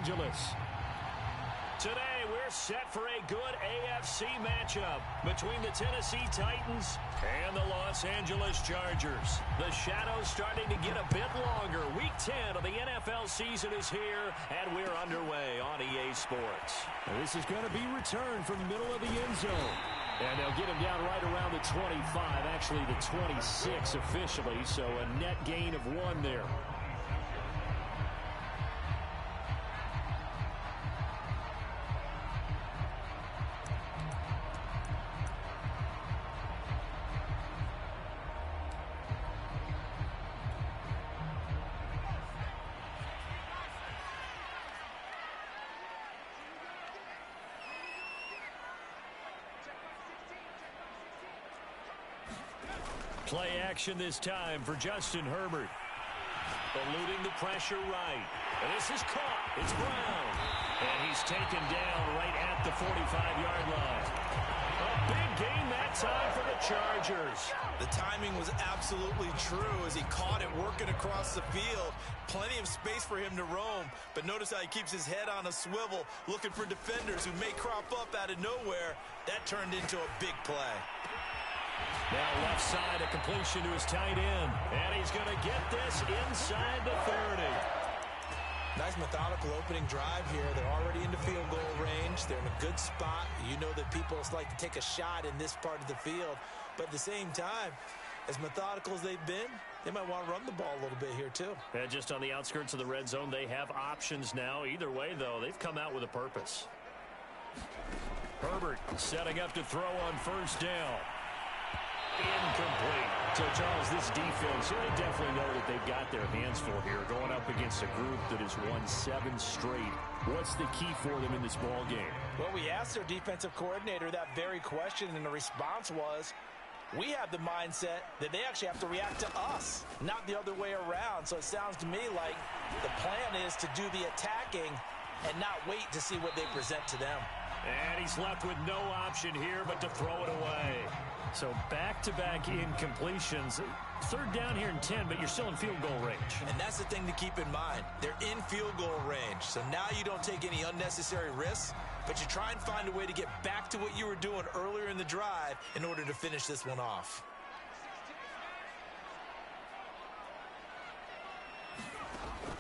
Angeles. Today, we're set for a good AFC matchup between the Tennessee Titans and the Los Angeles Chargers. The shadow's starting to get a bit longer. Week 10 of the NFL season is here, and we're underway on EA Sports. And this is going to be returned from the middle of the end zone. And they'll get him down right around the 25, actually the 26 officially, so a net gain of 1 there. Play action this time for Justin Herbert. Eluding the pressure right. And this is caught. It's Brown. And he's taken down right at the 45-yard line. A big gain that time for the Chargers. The timing was absolutely true as he caught it working across the field. Plenty of space for him to roam. But notice how he keeps his head on a swivel, looking for defenders who may crop up out of nowhere. That turned into a big play. Now left side, a completion to his tight end. And he's going to get this inside the 30. Nice methodical opening drive here. They're already into field goal range. They're in a good spot. You know that people like to take a shot in this part of the field. But at the same time, as methodical as they've been, they might want to run the ball a little bit here too. And just on the outskirts of the red zone, they have options now. Either way, though, they've come out with a purpose. Herbert setting up to throw on first down. Incomplete. So, Charles, this defense, they definitely know that they've got their hands full here, going up against a group that has won 7 straight. What's the key for them in this ball game? Well, we asked their defensive coordinator that very question, and the response was, we have the mindset that they actually have to react to us, not the other way around. So it sounds to me like the plan is to do the attacking and not wait to see what they present to them. And he's left with no option here but to throw it away. So back-to-back incompletions. Third down here and 10, but you're still in field goal range. And that's the thing to keep in mind. They're in field goal range. So now you don't take any unnecessary risks, but you try and find a way to get back to what you were doing earlier in the drive in order to finish this one off.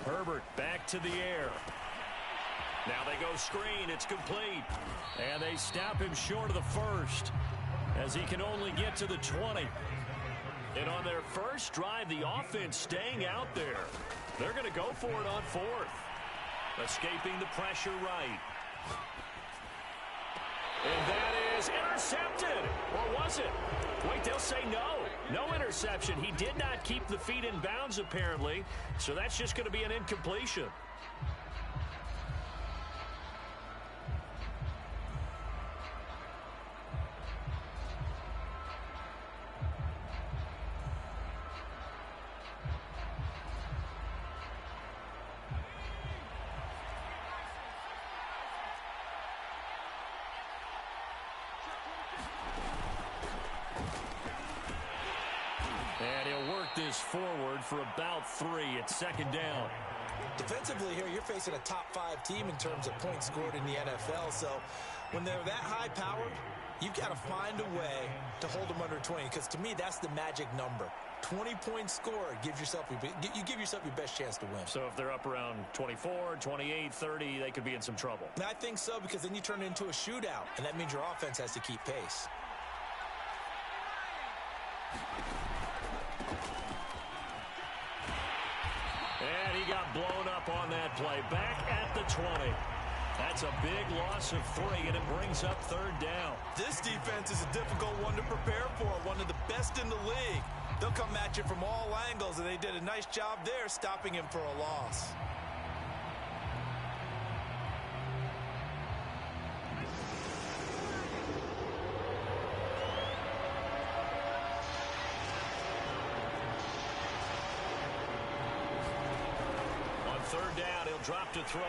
Herbert back to the air. Now they go screen. It's complete. And they stop him short of the first, as he can only get to the 20. And on their first drive, the offense staying out there. They're going to go for it on fourth. Escaping the pressure right. And that is intercepted. Or was it? Wait, they'll say no. No interception. He did not keep the feet in bounds, apparently. So that's just going to be an incompletion. And he'll work this forward for about 3. It's second down. Defensively here, you're facing a top 5 team in terms of points scored in the NFL. So when they're that high powered, you've got to find a way to hold them under 20. Because to me, that's the magic number. 20 points scored, you give yourself your best chance to win. So if they're up around 24, 28, 30, they could be in some trouble. And I think so, because then you turn it into a shootout, and that means your offense has to keep pace. And he got blown up on that play. Back at the 20. That's a big loss of 3, and it brings up third down. This defense is a difficult one to prepare for, one of the best in the league. They'll come at you from all angles, and they did a nice job there stopping him for a loss. On third down, he'll drop to throw.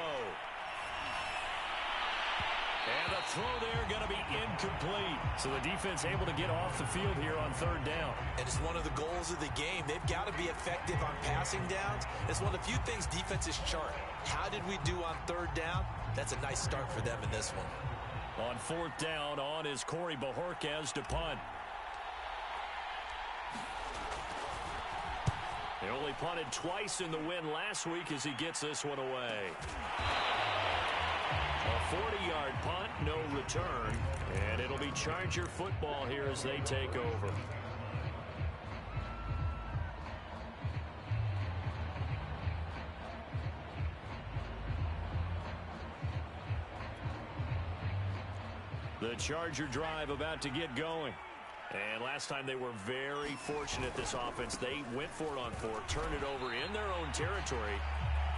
And the throw there going to be incomplete. So the defense able to get off the field here on third down. And it's one of the goals of the game. They've got to be effective on passing downs. It's one of the few things defenses chart. How did we do on third down? That's a nice start for them in this one. On fourth down, on is Corey Bajorquez to punt. They only punted twice in the win last week as he gets this one away. A 40-yard punt, no return, and it'll be Charger football here as they take over. The Charger drive about to get going. And last time they were very fortunate, this offense. They went for it on fourth, turned it over in their own territory,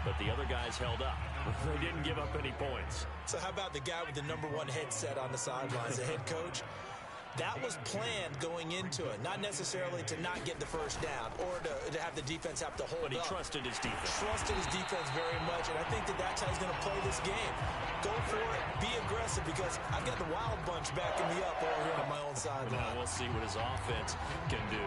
but the other guys held up. They didn't give up any points. So how about the guy with the #1 headset on the sidelines, the head coach? That was planned going into it, not necessarily to not get the first down or to have the defense have to hold up. But he trusted his defense. Trusted his defense very much, and I think that that's how he's going to play this game. Go for it, be aggressive, because I've got the wild bunch backing me up over here on my own sideline. Now we'll see what his offense can do.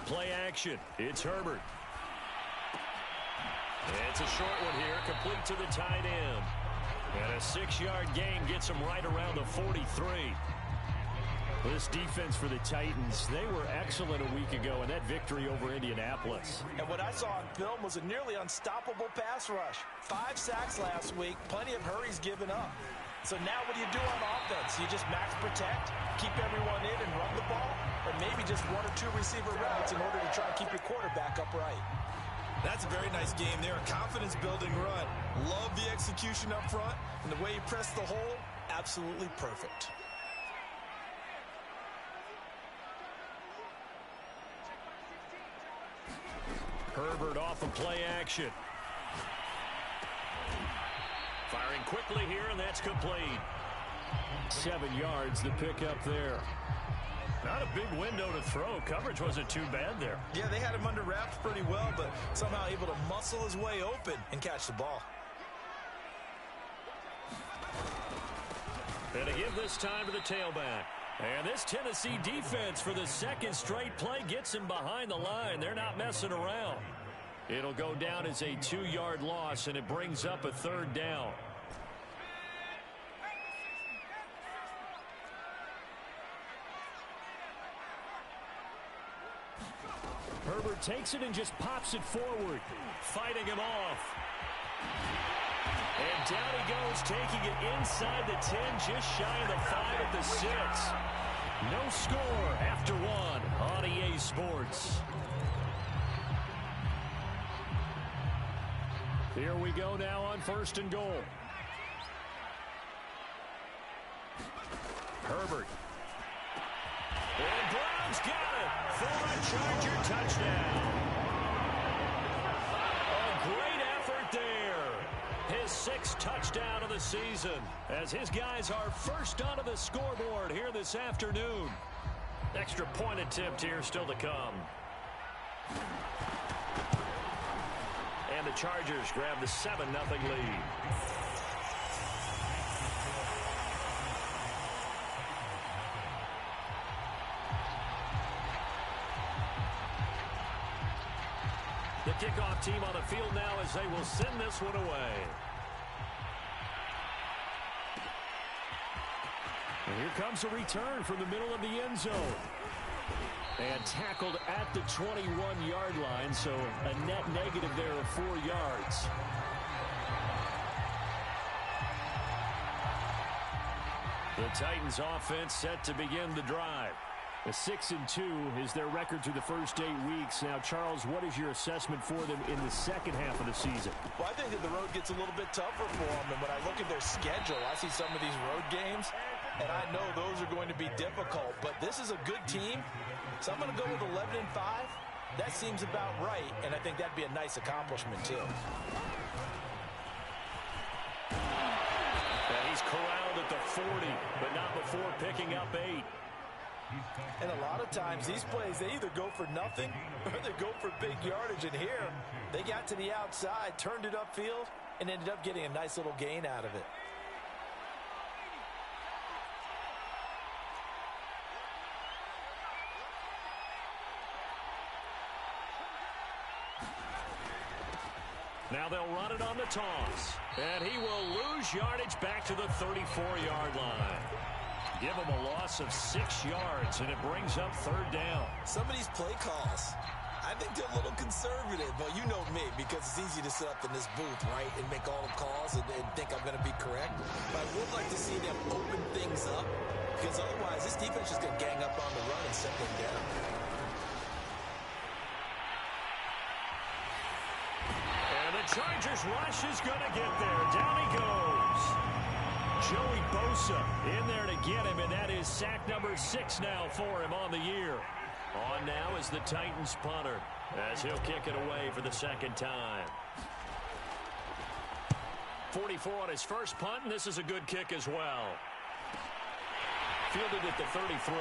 Play action. It's Herbert. It's a short one here, complete to the tight end. And a 6-yard gain gets him right around the 43. This defense for the Titans, they were excellent a week ago in that victory over Indianapolis. And what I saw on film was a nearly unstoppable pass rush. 5 sacks last week, plenty of hurries given up. So now what do you do on offense? You just max protect, keep everyone in and run the ball, or maybe just 1 or 2 receiver routes in order to try and keep your quarterback upright. That's a very nice game there. A confidence-building run. Love the execution up front, and the way he pressed the hole, absolutely perfect. Herbert off of play action. Firing quickly here, and that's complete. 7 yards, the pickup there. Not a big window to throw. Coverage wasn't too bad there. Yeah, they had him under wraps pretty well, but somehow able to muscle his way open and catch the ball. And to give this time to the tailback. And this Tennessee defense for the second straight play gets him behind the line. They're not messing around. It'll go down as a 2-yard loss, and it brings up a third down. Herbert takes it and just pops it forward. Fighting him off. And down he goes, taking it inside the 10, just shy of the 5 at the 6. No score after 1 on EA Sports. Here we go now on 1st and goal. Herbert. And Brown's got it for a Charger touchdown. A great effort there. His 6th touchdown of the season as his guys are first onto the scoreboard here this afternoon. Extra point attempt here still to come. And the Chargers grab the 7-0 lead. The kickoff team on the field now as they will send this one away. And here comes a return from the middle of the end zone. And tackled at the 21-yard line, so a net negative there of 4 yards. The Titans offense set to begin the drive. A 6-2 is their record through the first 8 weeks. Now, Charles, what is your assessment for them in the second half of the season? Well, I think that the road gets a little bit tougher for them. And when I look at their schedule, I see some of these road games, and I know those are going to be difficult. But this is a good team, so I'm going to go with 11-5. That seems about right, and I think that'd be a nice accomplishment, too. And he's corralled at the 40, but not before picking up 8. And a lot of times these plays, they either go for nothing or they go for big yardage. And here, they got to the outside, turned it upfield, and ended up getting a nice little gain out of it. Now they'll run it on the toss. And he will lose yardage back to the 34-yard line. Give him a loss of 6 yards, and it brings up third down. Some of these play calls, I think they're a little conservative, but you know me, because it's easy to sit up in this booth, right, and make all the calls and think I'm going to be correct. But I would like to see them open things up, because otherwise this defense is going to gang up on the run and set them down. And the Chargers rush is going to get there. Down he goes. Joey Bosa in there to get him, and that is sack number 6 now for him on the year. On now is the Titans punter, as he'll kick it away for the second time. 44 on his first punt, and this is a good kick as well. Fielded at the 33.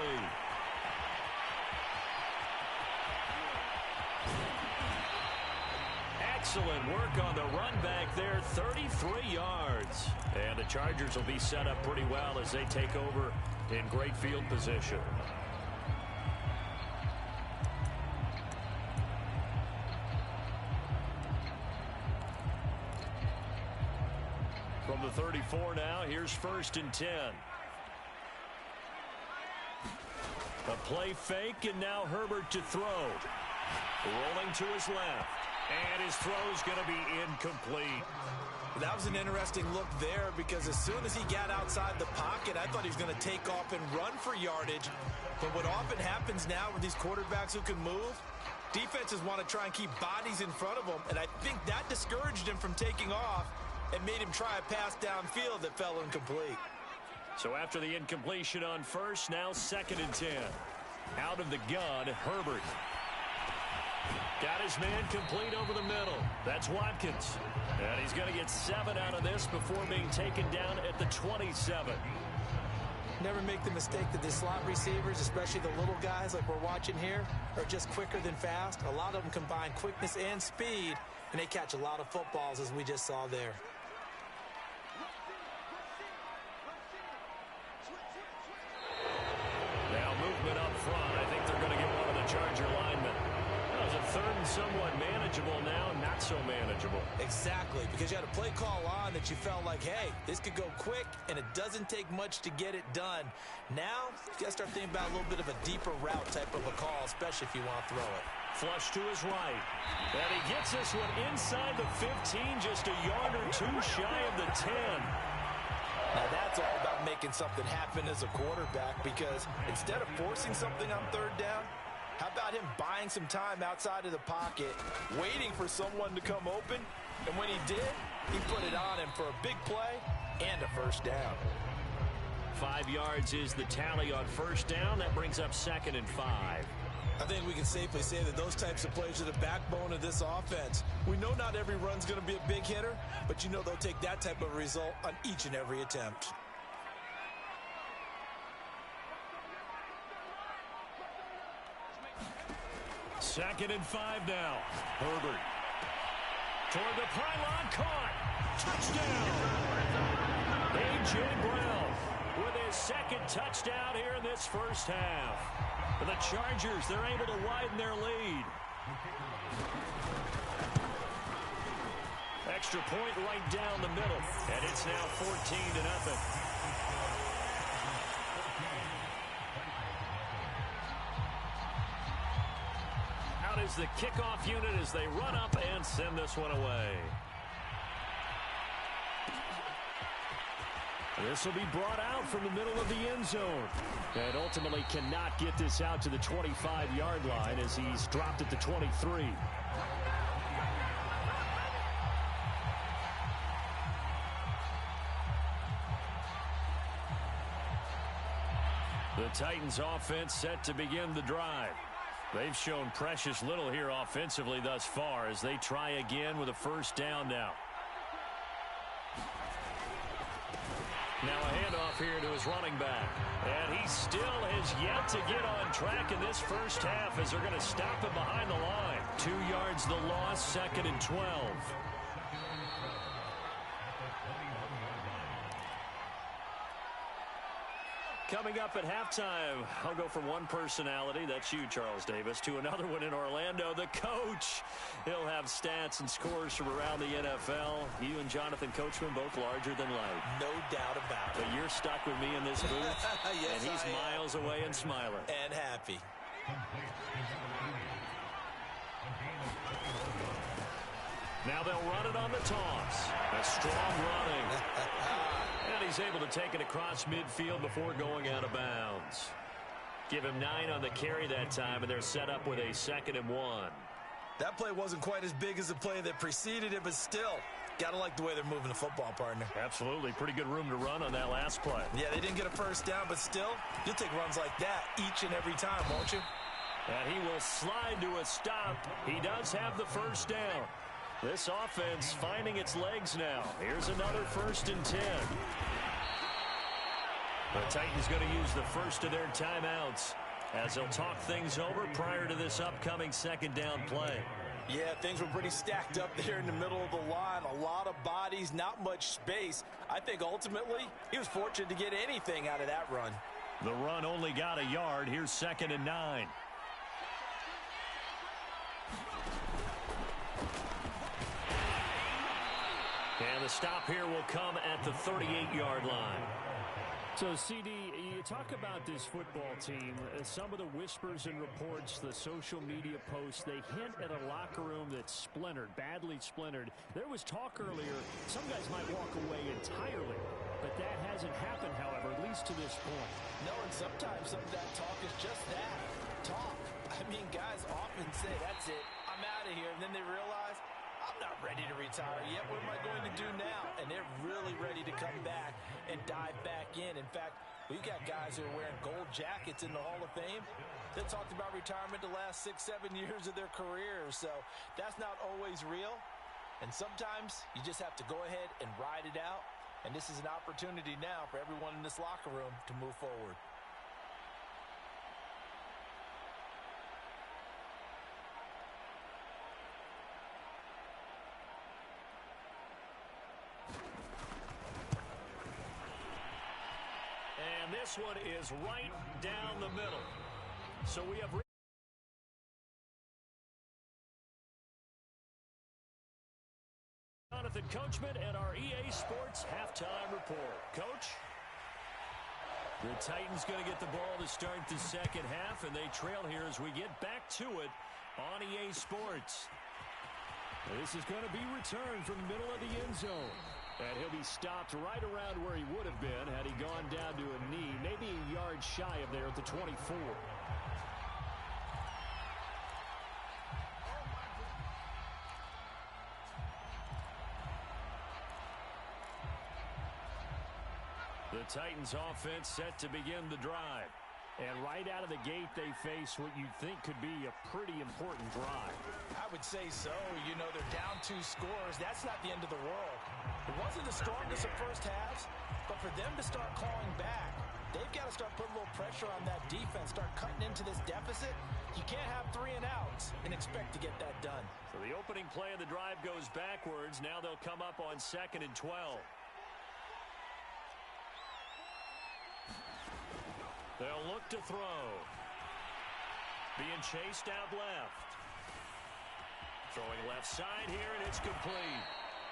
Excellent work on the run back there, 33 yards. And the Chargers will be set up pretty well as they take over in great field position. From the 34 now, here's 1st and 10. A play fake, and now Herbert to throw. Rolling to his left. And his throw is going to be incomplete. That was an interesting look there, because as soon as he got outside the pocket, I thought he was going to take off and run for yardage. But what often happens now with these quarterbacks who can move, defenses want to try and keep bodies in front of them, and I think that discouraged him from taking off and made him try a pass downfield that fell incomplete. So after the incompletion on first, now 2nd and 10. Out of the gun, Herbert. Got his man complete over the middle. That's Watkins. And he's going to get 7 out of this before being taken down at the 27. Never make the mistake that the slot receivers, especially the little guys like we're watching here, are just quicker than fast. A lot of them combine quickness and speed, and they catch a lot of footballs, as we just saw there. Now movement up front. I think they're going to get one of the Charger linemen. That was a 3rd and somewhat manageable, now not so manageable. Exactly, because you had a play call on that you felt like, hey, this could go quick, and it doesn't take much to get it done. Now, you got to start thinking about a little bit of a deeper route type of a call, especially if you want to throw it. Flush to his right. And he gets this one inside the 15, just a yard or 2 shy of the 10. Now that's all about making something happen as a quarterback, because instead of forcing something on 3rd down, how about him buying some time outside of the pocket, waiting for someone to come open, and when he did, he put it on him for a big play and a 1st down. 5 yards is the tally on 1st down. That brings up 2nd and 5. I think we can safely say that those types of plays are the backbone of this offense. We know not every run's going to be a big hitter, but you know they'll take that type of result on each and every attempt. Second and 5 now. Herbert. Toward the pylon, caught. Touchdown. A.J. Brown with his 2nd touchdown here in this first half. For the Chargers, they're able to widen their lead. Extra point right down the middle, and it's now 14-0. Out is the kickoff unit as they run up and send this one away. This will be brought out from the middle of the end zone. And ultimately cannot get this out to the 25-yard line as he's dropped at the 23. The Titans offense set to begin the drive. They've shown precious little here offensively thus far as they try again with a 1st down now. Now a handoff here to his running back. And he still has yet to get on track in this first half as they're going to stop him behind the line. 2 yards the loss, 2nd and 12. Coming up at halftime, I'll go from one personality, that's you, Charles Davis, to another one in Orlando, the coach. He'll have stats and scores from around the NFL. You and Jonathan Coachman both larger than life. No doubt about it. But you're stuck with me in this booth, yes, and he's miles away and smiling. And happy. Now they'll run it on the toss. A strong running. And he's able to take it across midfield before going out of bounds. Give him 9 on the carry that time, and they're set up with a 2nd and 1. That play wasn't quite as big as the play that preceded it, but still, gotta like the way they're moving the football, partner. Absolutely. Pretty good room to run on that last play. Yeah, they didn't get a first down, but still, you'll take runs like that each and every time, won't you? And he will slide to a stop. He does have the first down. This offense finding its legs now. Here's another 1st and 10. The Titans going to use the first of their timeouts as they'll talk things over prior to this upcoming 2nd down play. Yeah, things were pretty stacked up there in the middle of the line. A lot of bodies, not much space. I think ultimately he was fortunate to get anything out of that run. The run only got a yard. Here's 2nd and 9. And the stop here will come at the 38-yard line. So, CD, you talk about this football team. Some of the whispers and reports, the social media posts, they hint at a locker room that's splintered, badly splintered. There was talk earlier, some guys might walk away entirely, but that hasn't happened, however, at least to this point. No, and sometimes some of that talk is just that, talk. I mean, guys often say, that's it, I'm out of here, and then they realize, I'm not ready to retire yet. What am I going to do now? And they're really ready to come back and dive back in. In fact, we've got guys who are wearing gold jackets in the Hall of Fame that talked about retirement the last 6-7 years of their careers. So that's not always real. And sometimes you just have to go ahead and ride it out. And this is an opportunity now for everyone in this locker room to move forward. This one is right down the middle. So we have Jonathan Coachman and our EA Sports halftime report. Coach? The Titans going to get the ball to start the 2nd half, and they trail here as we get back to it on EA Sports. This is going to be returned from the middle of the end zone. And he'll be stopped right around where he would have been had he gone down to a knee, maybe a yard shy of there at the 24. The Titans offense set to begin the drive. And right out of the gate, they face what you'd think could be a pretty important drive. I would say so. You know, they're down 2 scores. That's not the end of the world. It wasn't the strongest of first halves, but for them to start clawing back, they've got to start putting a little pressure on that defense, start cutting into this deficit. You can't have 3 and outs and expect to get that done. So the opening play of the drive goes backwards. Now they'll come up on 2nd and 12. They'll look to throw. Being chased out left. Throwing left side here, and it's complete.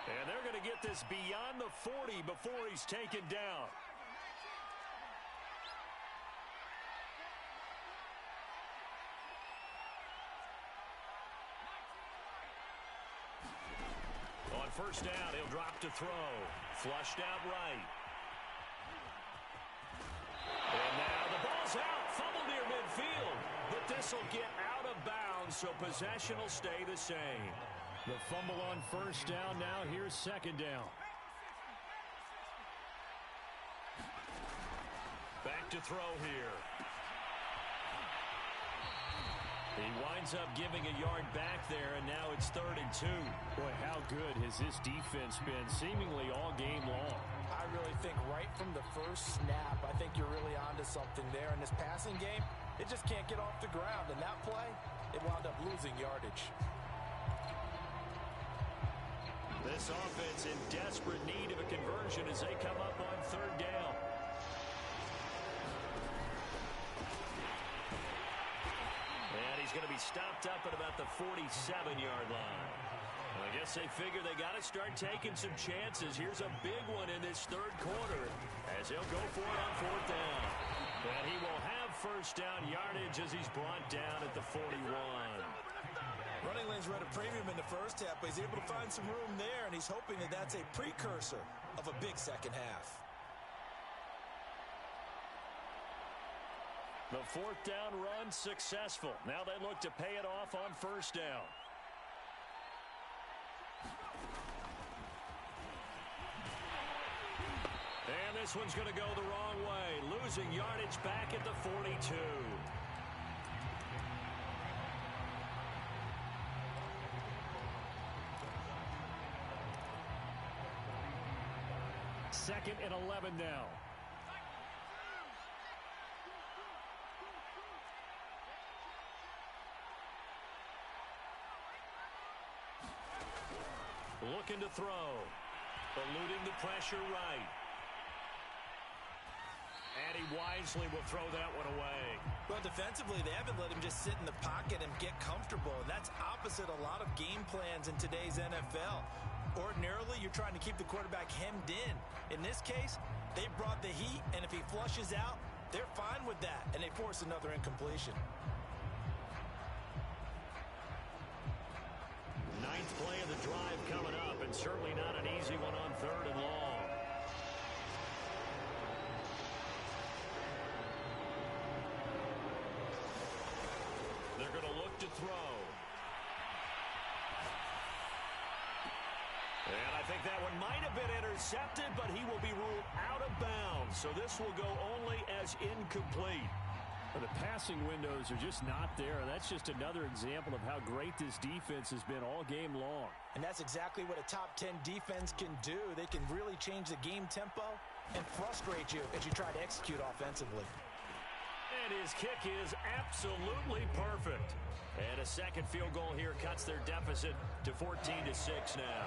And they're going to get this beyond the 40 before he's taken down. On 1st down, he'll drop to throw. Flushed out right. And now the ball's out. Fumble near midfield. But this will get out of bounds, so possession will stay the same. The fumble on 1st down. Now here's 2nd down. Back to throw here. He winds up giving a yard back there, and now it's 3rd and 2. Boy, how good has this defense been seemingly all game long? I really think right from the first snap, I think you're really onto something there. In this passing game, it just can't get off the ground. And that play, it wound up losing yardage. This offense in desperate need of a conversion as they come up on 3rd down. And he's going to be stopped up at about the 47-yard line. Well, I guess they figure they got to start taking some chances. Here's a big one in this 3rd quarter as he'll go for it on 4th down. And he will have 1st down yardage as he's brought down at the 41. Running lanes were at a premium in the first half, but he's able to find some room there, and he's hoping that that's a precursor of a big second half. The 4th down run successful. Now they look to pay it off on 1st down. And this one's going to go the wrong way, losing yardage back at the 42. Second and 11 now. Looking to throw. Eluding the pressure right. And he wisely will throw that one away. Well, defensively, they haven't let him just sit in the pocket and get comfortable. And that's opposite a lot of game plans in today's NFL. Ordinarily, you're trying to keep the quarterback hemmed in. In this case, they brought the heat, and if he flushes out, they're fine with that, and they force another incompletion. 9th play of the drive coming up, and certainly not an easy one on 3rd and long. They're going to look to throw. And I think that one might have been intercepted, but he will be ruled out of bounds. So this will go only as incomplete. Well, the passing windows are just not there. That's just another example of how great this defense has been all game long. And that's exactly what a top 10 defense can do. They can really change the game tempo and frustrate you as you try to execute offensively. And his kick is absolutely perfect. And a second field goal here cuts their deficit to 14-6 now.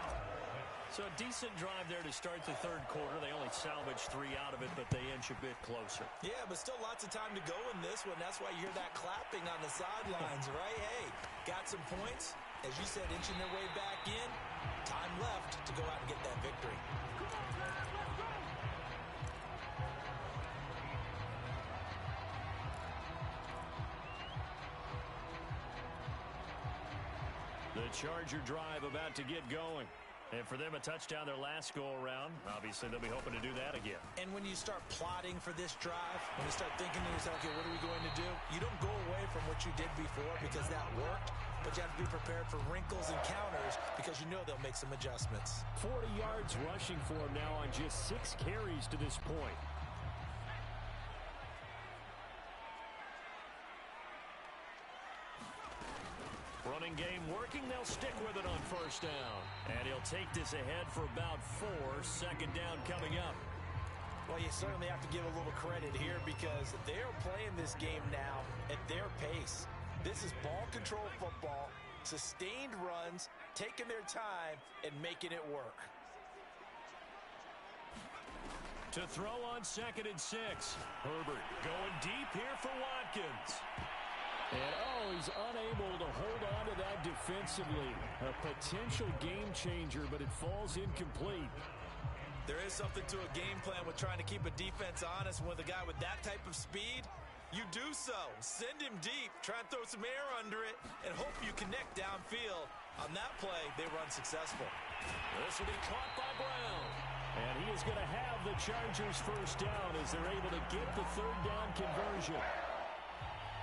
So a decent drive there to start the 3rd quarter. They only salvaged 3 out of it, but they inch a bit closer. Yeah, but still lots of time to go in this one. That's why you hear that clapping on the sidelines, right? Hey, got some points. As you said, inching their way back in. Time left to go out and get that victory. The Charger drive about to get going. And for them, a touchdown their last go-around. Obviously, they'll be hoping to do that again. And when you start plotting for this drive, when you start thinking to yourself, okay, what are we going to do? You don't go away from what you did before because that worked, but you have to be prepared for wrinkles and counters because you know they'll make some adjustments. 40 yards rushing for him now on just 6 carries to this point. Running game working. They'll stick with it on 1st down. And he'll take this ahead for about 4. 2nd down coming up. Well, you certainly have to give a little credit here because they're playing this game now at their pace. This is ball control football, sustained runs, taking their time, and making it work. To throw on 2nd and 6. Herbert going deep here for Watkins. And, he's unable to hold on to that defensively. A potential game changer, but it falls incomplete. There is something to a game plan with trying to keep a defense honest. With a guy with that type of speed, you do so. Send him deep. Try and throw some air under it and hope you connect downfield. On that play, they run successful. This will be caught by Brown. And he is going to have the Chargers 1st down as they're able to get the 3rd down conversion.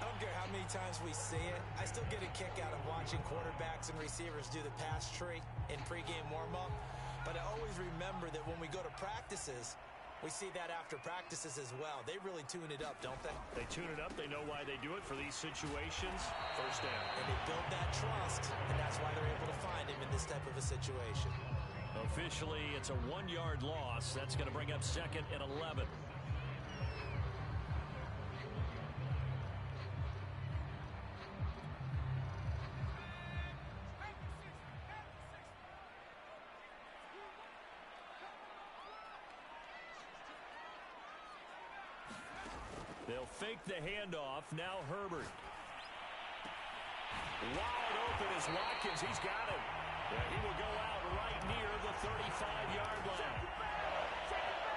I don't care how many times we see it. I still get a kick out of watching quarterbacks and receivers do the pass tree in pregame warm-up. But I always remember that when we go to practices, We see that after practices as well. They really tune it up, don't they? They tune it up. They know why they do it for these situations. First down. And they build that trust, and that's why they're able to find him in this type of a situation. Officially, it's a 1-yard loss. That's going to bring up 2nd and 11. They'll fake the handoff. Now Herbert. Wide open is Watkins. He's got him. Yeah, he will go out right near the 35-yard line.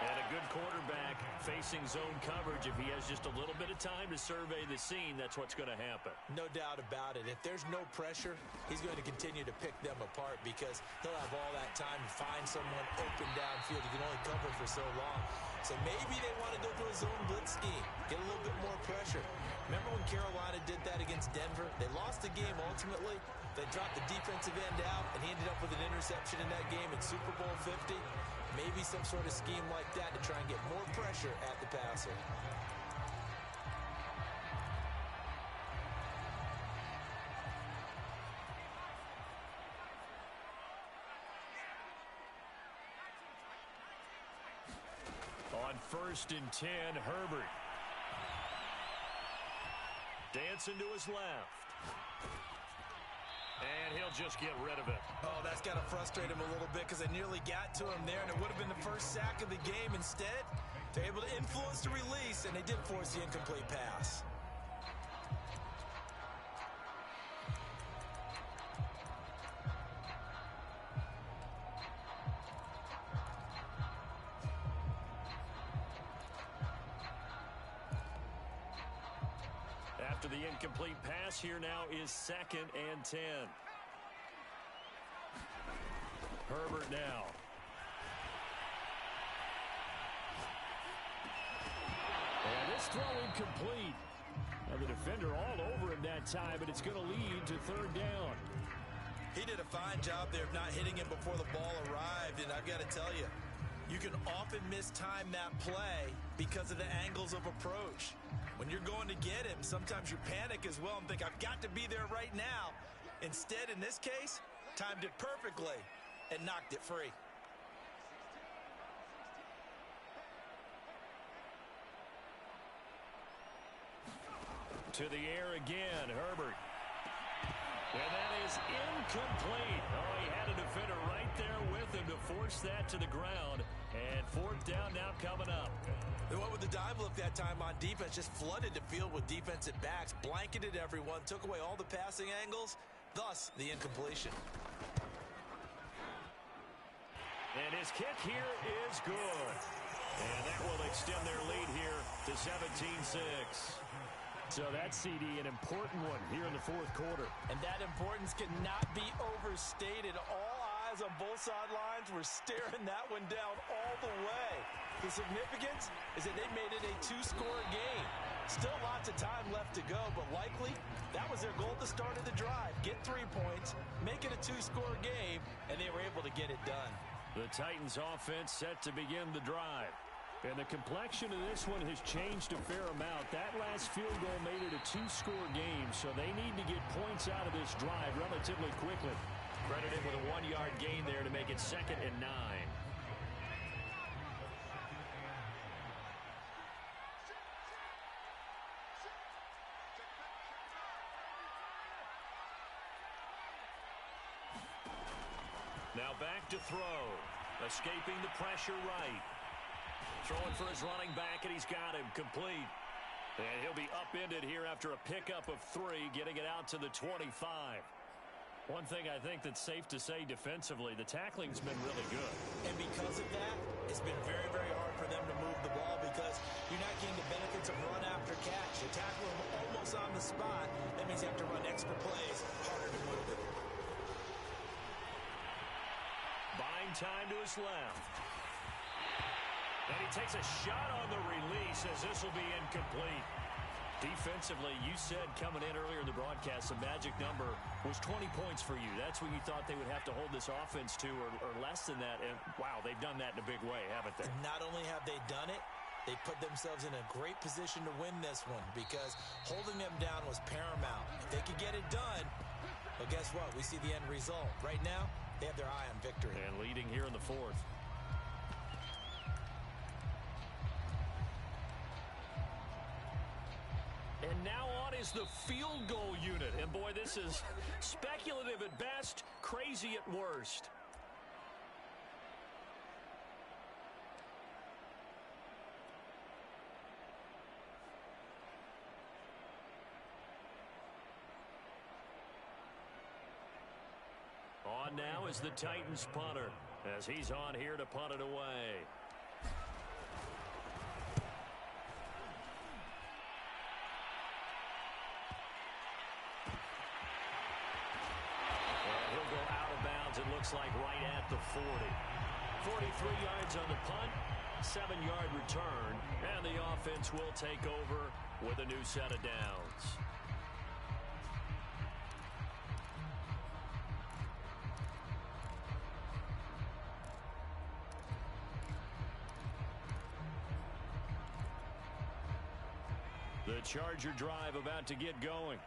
And a good quarterback facing zone coverage. If he has just a little bit of time to survey the scene, that's what's going to happen. No doubt about it. If there's no pressure, he's going to continue to pick them apart because he'll have all that time to find someone open downfield. He can only cover for so long. So maybe they want to go to a zone blitz scheme, get a little bit more pressure. Remember when Carolina did that against Denver? They lost the game ultimately. They dropped the defensive end out, and he ended up with an interception in that game in Super Bowl 50. Maybe some sort of scheme like that to try and get more pressure at the passer. On 1st and 10, Herbert. Dancing to his left. And he'll just get rid of it. Oh, that's got to frustrate him a little bit because they nearly got to him there, and it would have been the first sack of the game. Instead, they're able to influence the release, and they did force the incomplete pass. After the incomplete pass, here now is 2nd and 10. Herbert now. And this throw incomplete. Now the defender all over him that time, but it's going to lead to 3rd down. He did a fine job there of not hitting him before the ball arrived, and I've got to tell you, you can often mistime that play because of the angles of approach. When you're going to get him, sometimes you panic as well and think, I've got to be there right now. Instead, in this case, timed it perfectly and knocked it free. To the air again, Herbert. And that is incomplete. Oh, he had a defender right there with him to force that to the ground. And 4th down now coming up. They went with the dive look that time on defense, just flooded the field with defensive backs, blanketed everyone, took away all the passing angles, thus the incompletion. And his kick here is good. And that will extend their lead here to 17-6. So that CD, an important one here in the 4th quarter. And that importance cannot be overstated. All eyes on both sidelines were staring that one down all the way. The significance is that they made it a 2-score game. Still lots of time left to go, but likely that was their goal at the start of the drive. Get 3 points, make it a 2-score game, and they were able to get it done. The Titans offense set to begin the drive. And the complexion of this one has changed a fair amount. That last field goal made it a 2-score game, so they need to get points out of this drive relatively quickly. Credited with a 1-yard gain there to make it 2nd and 9. Now back to throw. Escaping the pressure right. Throwing for his running back, and he's got him complete. And he'll be upended here after a pickup of 3, getting it out to the 25. One thing I think that's safe to say defensively, the tackling's been really good. And because of that, it's been very, very hard for them to move the ball because you're not getting the benefits of run after catch. You tackle them almost on the spot. That means you have to run extra plays, harder to move it. Buying time to his left. And he takes a shot on the release as this will be incomplete. Defensively, you said coming in earlier in the broadcast, the magic number was 20 points for you. That's what you thought they would have to hold this offense to, or less than that. And, wow, they've done that in a big way, haven't they? Not only have they done it, they put themselves in a great position to win this one because holding them down was paramount. If they could get it done, well, guess what? We see the end result. Right now, they have their eye on victory. And leading here in the fourth. And now on is the field goal unit. And, boy, this is speculative at best, crazy at worst. On now is the Titans punter as he's on here to punt it away. It looks like right at the 40. 43 yards on the punt, 7-yard return, and the offense will take over with a new set of downs. The Charger drive about to get going.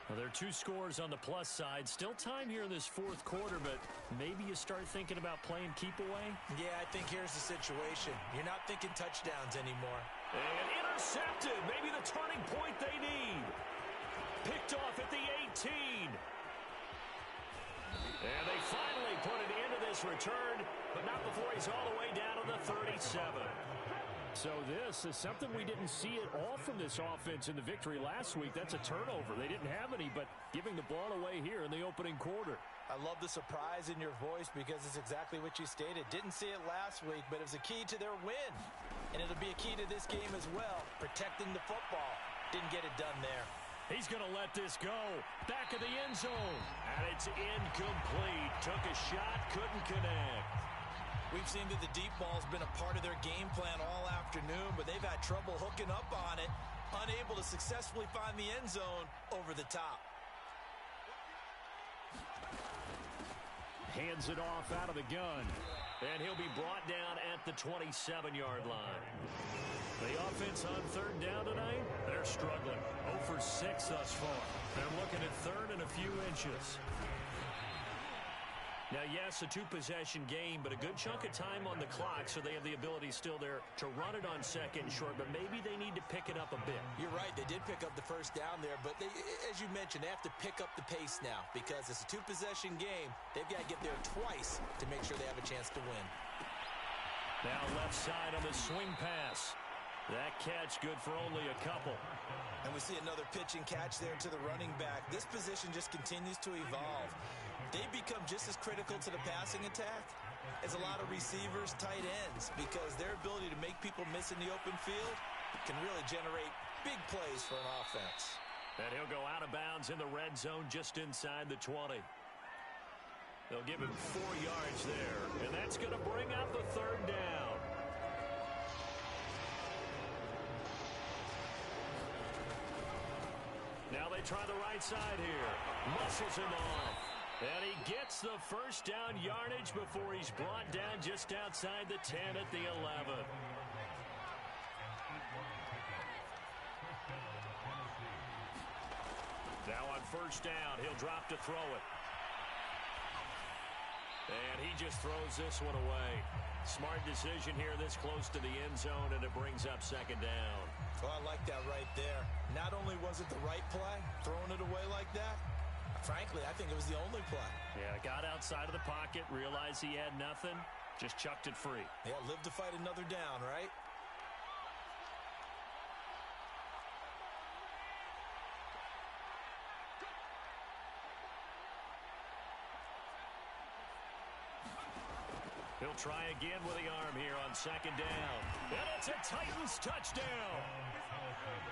Well, there are 2 scores on the plus side. Still time here in this fourth quarter, but maybe you start thinking about playing keep away? Yeah, I think here's the situation. You're not thinking touchdowns anymore. And intercepted. Maybe the turning point they need. Picked off at the 18. And they finally put an end to this return, but not before he's all the way down to the 37. So this is something we didn't see at all from this offense in the victory last week. That's a turnover. They didn't have any, but giving the ball away here in the opening quarter. I love the surprise in your voice because it's exactly what you stated. Didn't see it last week, but it was a key to their win. And it'll be a key to this game as well, protecting the football. Didn't get it done there. He's going to let this go. Back of the end zone. And it's incomplete. Took a shot, couldn't connect. We've seen that the deep ball's been a part of their game plan all afternoon, but they've had trouble hooking up on it, unable to successfully find the end zone over the top. Hands it off out of the gun. And he'll be brought down at the 27-yard line. The offense on third down tonight, they're struggling. 0 for 6 thus far. They're looking at third and a few inches. Now, yes, a 2-possession game, but a good chunk of time on the clock, so they have the ability still there to run it on second and short, but maybe they need to pick it up a bit. You're right. They did pick up the first down there, but they, as you mentioned, they have to pick up the pace now because it's a 2-possession game. They've got to get there twice to make sure they have a chance to win. Now left side on the swing pass. That catch good for only a couple. And we see another pitch and catch there to the running back. This position just continues to evolve. They become just as critical to the passing attack as a lot of receivers, tight ends, because their ability to make people miss in the open field can really generate big plays for an offense. And he'll go out of bounds in the red zone just inside the 20. They'll give him 4 yards there, and that's going to bring up the third down. Now they try the right side here. Muscles him off. And he gets the first down yardage before he's brought down just outside the 10 at the 11. Now on first down, he'll drop to throw it. And he just throws this one away. Smart decision here this close to the end zone, and it brings up second down. Well, I like that right there. Not only was it the right play, throwing it away like that, frankly, I think it was the only play. Yeah, got outside of the pocket, realized he had nothing, just chucked it free. Yeah, live to fight another down, right? He'll try again with the arm here on second down. And it's a Titans touchdown.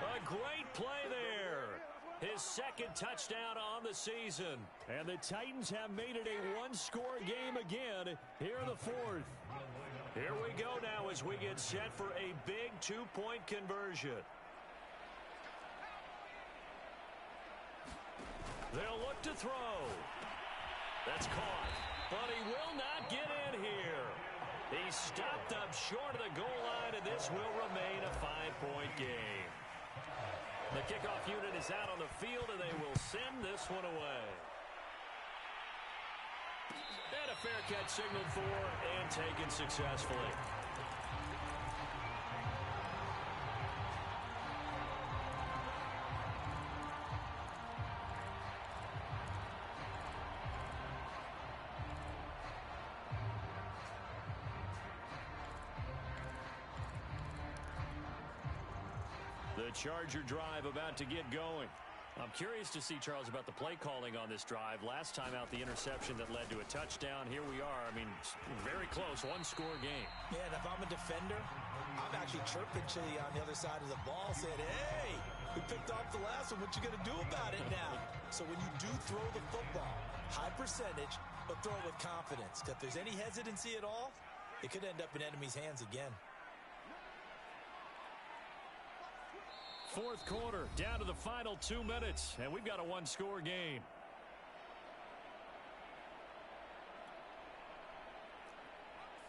A great play there. His second touchdown on the season. And the Titans have made it a one-score game again here in the fourth. Here we go now as we get set for a big two-point conversion. They'll look to throw. That's caught, but he will not get in here. He stopped up short of the goal line, and this will remain a 5-point game. The kickoff unit is out on the field, and they will send this one away. And a fair catch signaled for and taken successfully. The Charger drive about to get going. I'm curious to see, Charles, about the play calling on this drive. Last time out, the interception that led to a touchdown. Here we are. I mean, very close, one-score game. Yeah, and if I'm a defender, I'm actually chirping to you on the other side of the ball, saying, hey, we picked off the last one. What you going to do about it now? So when you do throw the football, high percentage, but throw it with confidence. Because if there's any hesitancy at all, it could end up in enemy's hands again. Fourth quarter, down to the final 2 minutes, and we've got a one-score game.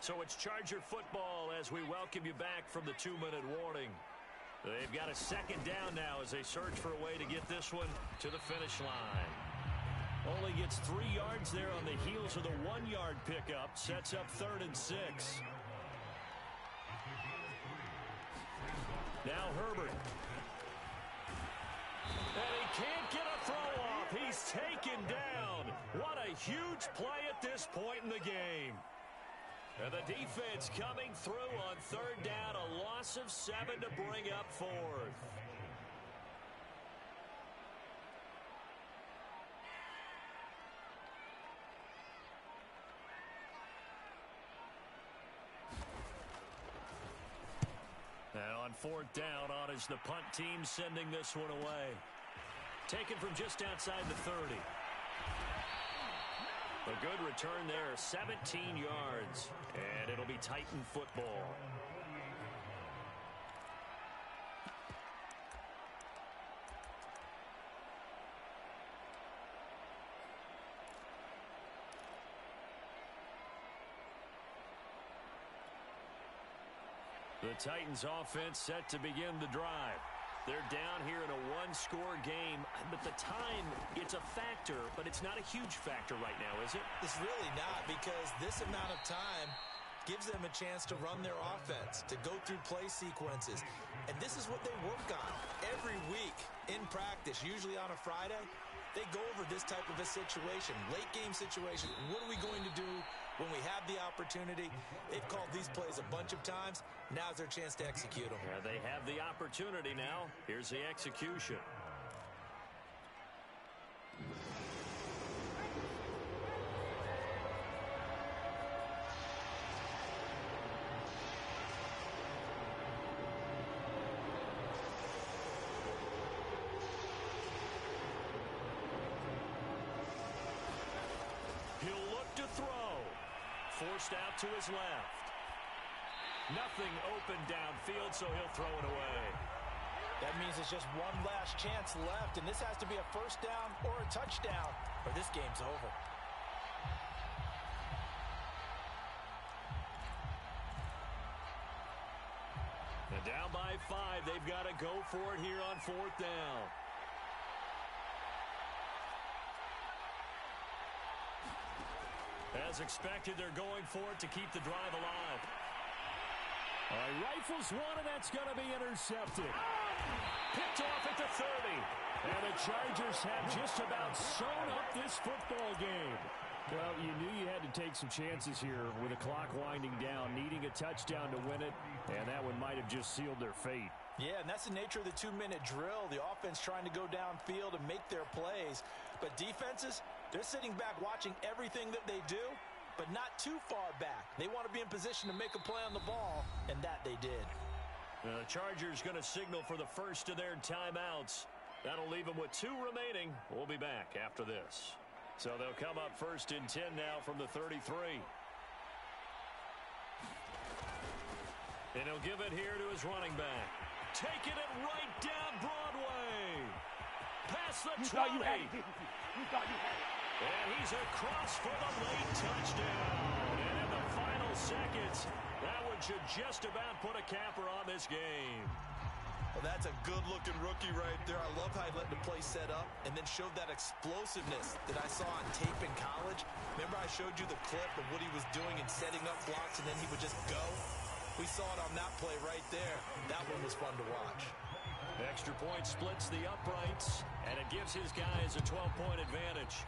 So it's Charger football as we welcome you back from the 2-minute warning. They've got a second down now as they search for a way to get this one to the finish line. Only gets 3 yards there on the heels of the 1-yard pickup. Sets up 3rd and 6. Now Herbert. And he can't get a throw off. He's taken down. What a huge play at this point in the game. And the defense coming through on 3rd down. A loss of 7 to bring up 4th. And on 4th down, on is the punt team sending this one away. Taken from just outside the 30. A good return there, 17 yards. And it'll be Titan football. The Titans offense set to begin the drive. They're down here in a one-score game, but the time, it's a factor, but it's not a huge factor right now, is it? It's really not, because this amount of time gives them a chance to run their offense, to go through play sequences. And this is what they work on every week in practice, usually on a Friday. They go over this type of a situation, late game situation. What are we going to do when we have the opportunity? They've called these plays a bunch of times. Now's their chance to execute them. Yeah, they have the opportunity now. Here's the execution. He'll look to throw. Forced out to his left. Nothing open downfield, so he'll throw it away. That means it's just one last chance left, and this has to be a first down or a touchdown, or this game's over. And down by 5, they've got to go for it here on 4th down. As expected, they're going for it to keep the drive alive. All right, rifles one, and that's going to be intercepted. Picked off at the 30. And the Chargers have just about sewn up this football game. Well, you knew you had to take some chances here with the clock winding down, needing a touchdown to win it, and that one might have just sealed their fate. Yeah, and that's the nature of the 2-minute drill. The offense trying to go downfield and make their plays. But defenses, they're sitting back watching everything that they do, but not too far back. They want to be in position to make a play on the ball, and that they did. The Chargers going to signal for the first of their timeouts. That'll leave them with 2 remaining. We'll be back after this. So they'll come up 1st and 10 now from the 33. And he'll give it here to his running back. Taking it right down Broadway. Past the 20. And he's across for the late touchdown. And in the final seconds, that one should just about put a capper on this game. Well, that's a good-looking rookie right there. I love how he let the play set up and then showed that explosiveness that I saw on tape in college. Remember I showed you the clip of what he was doing and setting up blocks, and then he would just go? We saw it on that play right there. That one was fun to watch. Extra point splits the uprights, and it gives his guys a 12-point advantage.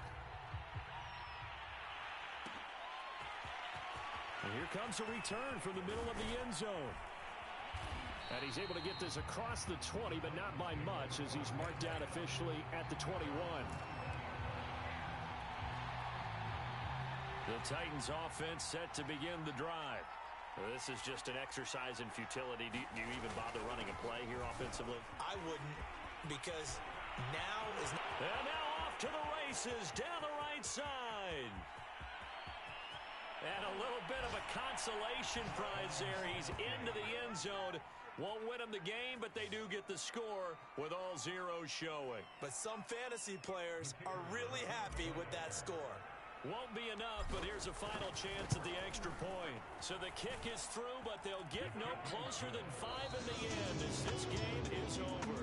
And here comes a return from the middle of the end zone. And he's able to get this across the 20, but not by much, as he's marked down officially at the 21. The Titans offense set to begin the drive. This is just an exercise in futility. Do you even bother running a play here offensively? I wouldn't, because now is not... And now off to the races down the right side. And a little bit of a consolation prize there. He's into the end zone. Won't win them the game, but they do get the score with all zeros showing. But some fantasy players are really happy with that score. Won't be enough, but here's a final chance at the extra point. So the kick is through, but they'll get no closer than 5 in the end as this game is over.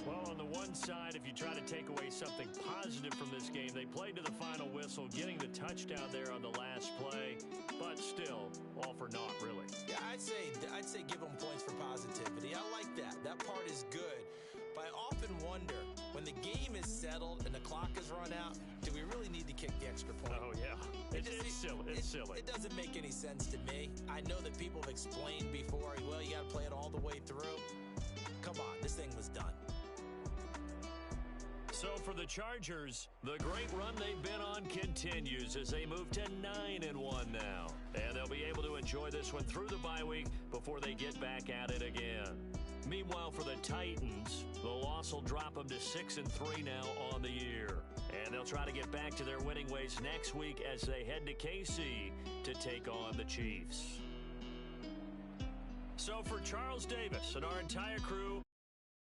Well, on the one side, if you try to take away something positive from this game, they played to the final whistle, getting the touchdown there on the last play, but still, all for naught, really. Yeah, I'd say give them points for positivity. I like that. That part is good. But I often wonder, when the game is settled and the clock is run out, do we really need to kick the extra point? Oh, yeah. It's silly. It's silly. It doesn't make any sense to me. I know that people have explained before, well, you got to play it all the way through. Come on, this thing was done. So for the Chargers, the great run they've been on continues as they move to 9-1 now. And they'll be able to enjoy this one through the bye week before they get back at it again. Meanwhile, for the Titans, the loss will drop them to 6-3 now on the year. And they'll try to get back to their winning ways next week as they head to KC to take on the Chiefs. So for Charles Davis and our entire crew,